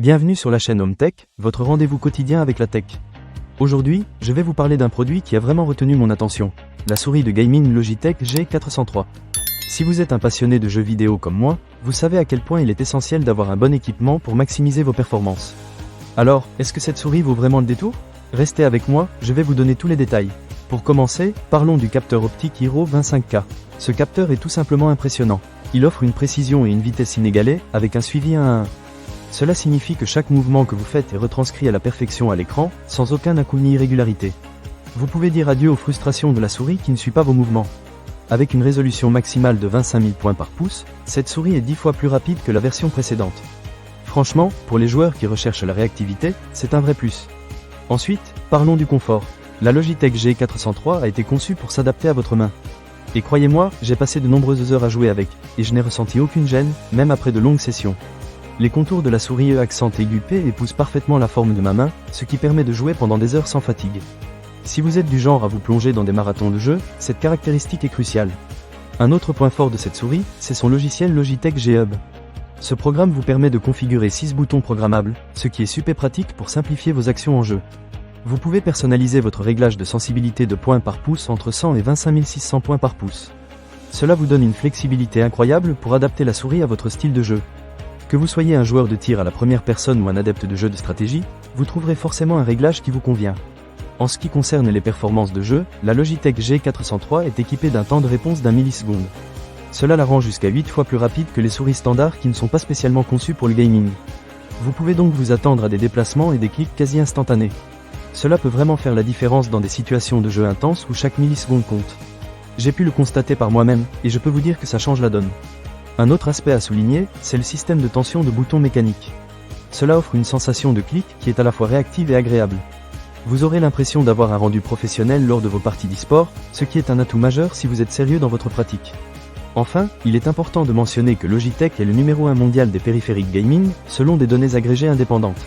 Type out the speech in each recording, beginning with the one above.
Bienvenue sur la chaîne Home Tech, votre rendez-vous quotidien avec la tech. Aujourd'hui, je vais vous parler d'un produit qui a vraiment retenu mon attention, la souris de gaming Logitech G403. Si vous êtes un passionné de jeux vidéo comme moi, vous savez à quel point il est essentiel d'avoir un bon équipement pour maximiser vos performances. Alors, est-ce que cette souris vaut vraiment le détour? Restez avec moi, je vais vous donner tous les détails. Pour commencer, parlons du capteur optique Hero 25K. Ce capteur est tout simplement impressionnant. Il offre une précision et une vitesse inégalées, avec un suivi 1 à 1. Cela signifie que chaque mouvement que vous faites est retranscrit à la perfection à l'écran, sans aucun à-coup ni irrégularité. Vous pouvez dire adieu aux frustrations de la souris qui ne suit pas vos mouvements. Avec une résolution maximale de 25 000 points par pouce, cette souris est 10 fois plus rapide que la version précédente. Franchement, pour les joueurs qui recherchent la réactivité, c'est un vrai plus. Ensuite, parlons du confort. La Logitech G403 a été conçue pour s'adapter à votre main. Et croyez-moi, j'ai passé de nombreuses heures à jouer avec, et je n'ai ressenti aucune gêne, même après de longues sessions. Les contours de la souris accent aigu P épousent parfaitement la forme de ma main, ce qui permet de jouer pendant des heures sans fatigue. Si vous êtes du genre à vous plonger dans des marathons de jeu, cette caractéristique est cruciale. Un autre point fort de cette souris, c'est son logiciel Logitech G Hub. Ce programme vous permet de configurer 6 boutons programmables, ce qui est super pratique pour simplifier vos actions en jeu. Vous pouvez personnaliser votre réglage de sensibilité de points par pouce entre 100 et 25 600 points par pouce. Cela vous donne une flexibilité incroyable pour adapter la souris à votre style de jeu. Que vous soyez un joueur de tir à la première personne ou un adepte de jeux de stratégie, vous trouverez forcément un réglage qui vous convient. En ce qui concerne les performances de jeu, la Logitech G403 est équipée d'un temps de réponse d'1 milliseconde. Cela la rend jusqu'à 8 fois plus rapide que les souris standards qui ne sont pas spécialement conçues pour le gaming. Vous pouvez donc vous attendre à des déplacements et des clics quasi instantanés. Cela peut vraiment faire la différence dans des situations de jeu intenses où chaque milliseconde compte. J'ai pu le constater par moi-même, et je peux vous dire que ça change la donne. Un autre aspect à souligner, c'est le système de tension de boutons mécaniques. Cela offre une sensation de clic qui est à la fois réactive et agréable. Vous aurez l'impression d'avoir un rendu professionnel lors de vos parties d'e-sport, ce qui est un atout majeur si vous êtes sérieux dans votre pratique. Enfin, il est important de mentionner que Logitech est le numéro 1 mondial des périphériques gaming, selon des données agrégées indépendantes.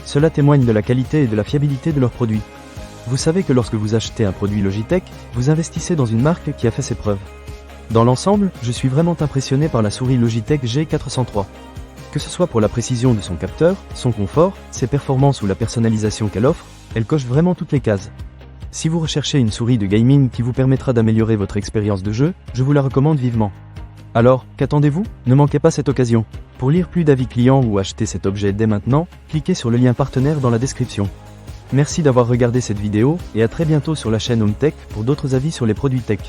Cela témoigne de la qualité et de la fiabilité de leurs produits. Vous savez que lorsque vous achetez un produit Logitech, vous investissez dans une marque qui a fait ses preuves. Dans l'ensemble, je suis vraiment impressionné par la souris Logitech G403. Que ce soit pour la précision de son capteur, son confort, ses performances ou la personnalisation qu'elle offre, elle coche vraiment toutes les cases. Si vous recherchez une souris de gaming qui vous permettra d'améliorer votre expérience de jeu, je vous la recommande vivement. Alors, qu'attendez-vous? Ne manquez pas cette occasion. Pour lire plus d'avis clients ou acheter cet objet dès maintenant, cliquez sur le lien partenaire dans la description. Merci d'avoir regardé cette vidéo, et à très bientôt sur la chaîne Home Tech pour d'autres avis sur les produits tech.